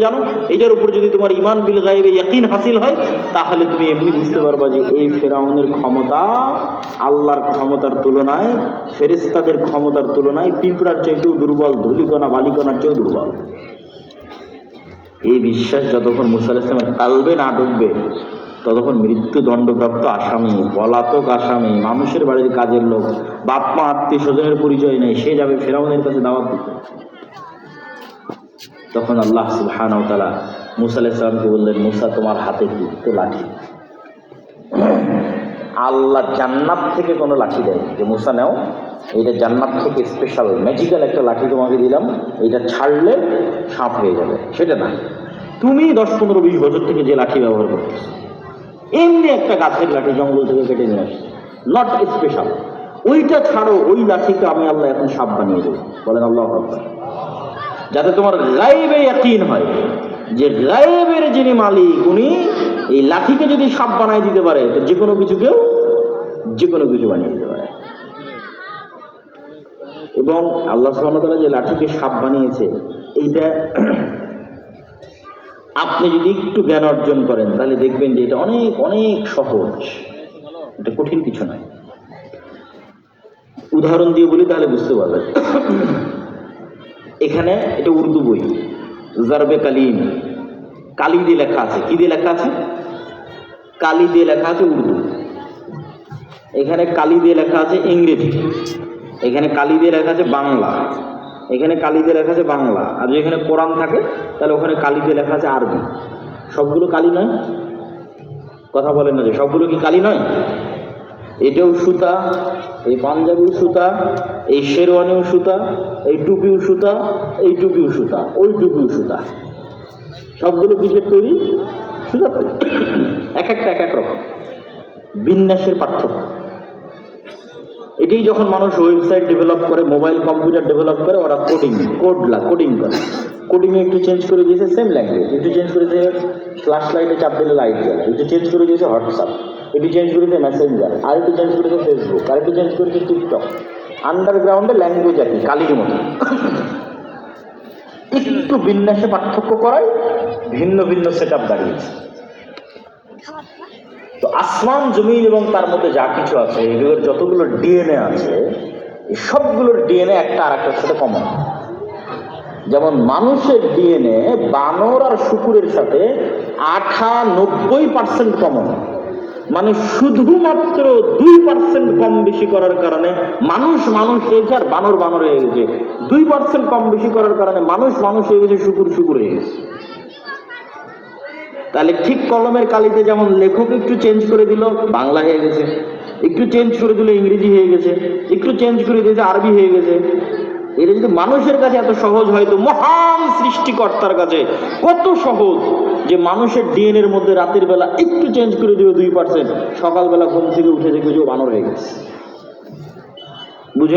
জানো, এটার উপর যদি তোমার ঈমান বিল গায়বে ইয়াকিন হাসিল হয়, তাহলে তুমি এমনি বুঝতে পারবা যে এই ফেরাউনের ক্ষমতা আল্লাহর ক্ষমতার তুলনায়, ফেরেশতাদের ক্ষমতার তুলনায় পিঁপড়ার চাইতেও দুর্বল, ধূলিকণা বালিকণার চেয়েও দুর্বল। এই বিশ্বাস যতক্ষণ মুসা আলাইহিস সালামের কালবে না ঢুকবে, ততক্ষণ মৃত্যুদণ্ডপ্রাপ্ত আসামি, পলাতক আসামি, মানুষের বাড়ির কাজের লোক, বাপ মা আত্মীয় স্বজনের পরিচয় নেই, সে যাবে ফেরাউনের কাছে দাওয়াত দিতে। তখন আল্লাহ সুবহানাহু ওয়া তাআলা মুসা আলাইহিস সালামকে বললেন, মুসা তোমার হাতে কি? তো লাঠি। আল্লাহ জান্নাত থেকে কোনো লাঠি দেয় যে মুসা নাও, এটা জান্নাত থেকে স্পেশাল ম্যাজিক্যাল একটা লাঠি তোমাকে দিলাম, এটা ছাড়লে সাপ হয়ে যাবে, সেটা না। তুমি 10-15-20 বছর থেকে যে লাঠি ব্যবহার করতেছ, এমনি একটা গাছের লাঠি জঙ্গল থেকে কেটে নিয়ে আসছে, নট স্পেশাল, ওইটা ছাড়ো, ওই লাঠিকে আমি আল্লাহ এখন সাপ বানিয়ে দেবো। বলেন আল্লাহু আকবার। যাতে তোমার গায়েবে ইয়াকিন হয় যে গায়েবের যিনি মালিক, উনি এই লাঠিকে যদি সাপ বানিয়ে দিতে পারে, তো যে কোনো কিছুকেও যে কোনো কিছু বানিয়ে দিতে পারে। এবং আল্লাহ সুবহানাহু ওয়া তাআলা যে লাঠিকে সাপ বানিয়েছে, এইটা আপনি যদি একটু জ্ঞান অর্জন করেন, তাহলে দেখবেন যে এটা অনেক অনেক সহজ, এটা কঠিন কিছু নয়। উদাহরণ দিয়ে বলি তাহলে বুঝতে পারবেন। এখানে এটা উর্দু বই, জারবে কালিম, কালি দিয়ে লেখা আছে। কি দিয়ে লেখা আছে? কালি দিয়ে লেখা আছে উর্দু। এখানে কালি দিয়ে লেখা আছে ইংরেজি, এখানে কালি দিয়ে লেখা আছে বাংলা, এখানে কালি দিয়ে লেখা আছে বাংলা। আর যেখানে কোরআন থাকে তাহলে ওখানে কালি দিয়ে লেখা আছে আরবি। সবগুলো কালি নয়? কথা বলেন না যে সবগুলো কি কালি নয়? এটাও সুতা, এই পাঞ্জাবিও সুতা, এই শেরওয়ানিও সুতা, এই টুপিও সুতা, এই টুপিও সুতা, ওই টুপিও সুতা। সবগুলো কিসের তৈরি? সুতা তৈরি। এক একটা এক এক রকম, বিন্যাসের পার্থক্য। এটাই যখন মানুষ ওয়েবসাইট ডেভেলপ করে, মোবাইল কম্পিউটার ডেভেলপ করে, ওরা কোডিং করে। কোডিংয়ে একটু চেঞ্জ করে দিয়েছে সেম ল্যাঙ্গুয়েজ, একটু চেঞ্জ করে দিয়েছে ফ্ল্যাশ লাইটে চাপ দিলে লাইট জ্বলে, একটু চেঞ্জ করে দিয়েছে হোয়াটসঅ্যাপ, একটু চেঞ্জ করেছে মেসেঞ্জার, আর একটু চেঞ্জ করেছে ফেসবুক, আর একটু চেঞ্জ করেছে টিকটক। আন্ডারগ্রাউন্ডে ল্যাঙ্গুয়েজ আর কি কালির মতো। একটু বিন্যাসে পার্থক্য করায় ভিন্ন ভিন্ন সেট আপ দাঁড়িয়েছে। তো আসমান জমিন এবং তার মধ্যে যা কিছু আছে, এগুলোর যতগুলো ডিএনএ আছে, সবগুলোর ডিএনএ একটা আর একটার সাথে কমন। যেমন মানুষের ডিএনএ বানর আর শুকুরের সাথে 98% কমন, মানে শুধুমাত্র 2% কম বেশি করার কারণে মানুষ হয়ে গেছে আর বানর হয়ে গেছে। 2% কম বেশি করার কারণে মানুষ হয়ে গেছে, শুকুর হয়ে গেছে। তাহলে ঠিক কলমের কালিতে যেমন লেখক একটু চেঞ্জ করে দিল, বাংলা হয়ে গেছে, একটু চেঞ্জ করে দিল ইংরেজি হয়ে গেছে, একটু চেঞ্জ করে দিয়েছে আরবি হয়ে গেছে। এটা যদি মানুষের কাছে এত সহজ হয়, তো মহান সৃষ্টিকর্তার কাছে কত সহজ যে মানুষের ডিএনএ এর মধ্যে রাতের বেলা একটু চেঞ্জ করে দিবে 2%, সকালবেলা ঘুম থেকে উঠে দেখবে যে বানর হয়ে গেছে। বুঝেন?